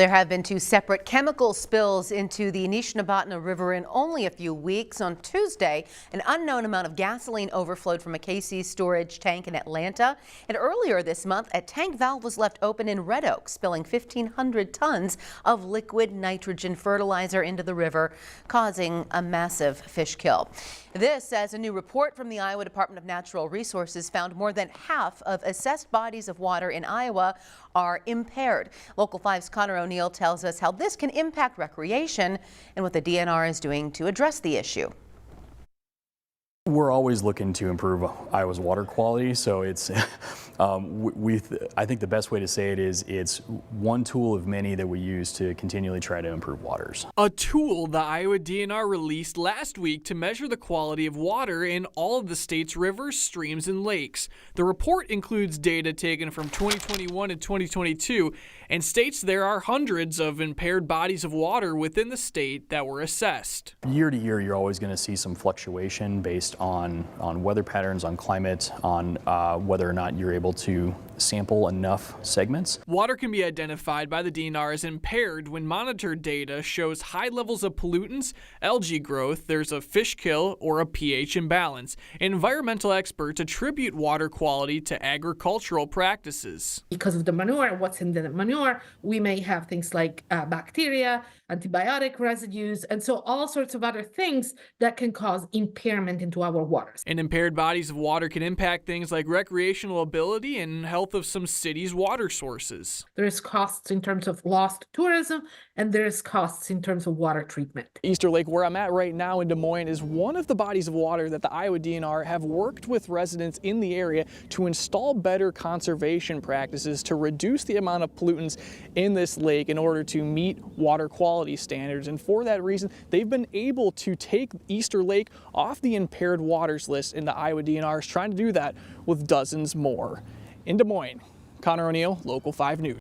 There have been 2 separate chemical spills into the Nishnabotna River in only a few weeks. On Tuesday, an unknown amount of gasoline overflowed from a Casey's storage tank in Atlanta. And earlier this month, a tank valve was left open in Red Oak, spilling 1,500 tons of liquid nitrogen fertilizer into the river, causing a massive fish kill. This, as a new report from the Iowa Department of Natural Resources found more than half of assessed bodies of water in Iowa are impaired. Local 5's Connor O'Neill tells us how this can impact recreation and what the DNR is doing to address the issue. We're always looking to improve Iowa's water quality, so it's I think the best way to say it is it's one tool of many that we use to continually try to improve waters. A tool the Iowa DNR released last week to measure the quality of water in all of the state's rivers, streams, and lakes. The report includes data taken from 2021 and 2022 and states there are hundreds of impaired bodies of water within the state that were assessed. Year to year, you're always going to see some fluctuation based on weather patterns, on climate, on whether or not you're able to sample enough segments. Water can be identified by the DNR as impaired when monitored data shows high levels of pollutants, algae growth, there's a fish kill, or a pH imbalance. Environmental experts attribute water quality to agricultural practices. Because of the manure, what's in the manure, we may have things like bacteria, antibiotic residues, and so all sorts of other things that can cause impairment into our waters. And impaired bodies of water can impact things like recreational ability and health of some cities' water sources. There's costs in terms of lost tourism, and there's costs in terms of water treatment. Easter Lake, where I'm at right now in Des Moines, is one of the bodies of water that the Iowa DNR have worked with residents in the area to install better conservation practices to reduce the amount of pollutants in this lake in order to meet water quality standards. And for that reason, they've been able to take Easter Lake off the impaired waters list, and the Iowa DNR is trying to do that with dozens more. In Des Moines, Connor O'Neill, Local 5 News.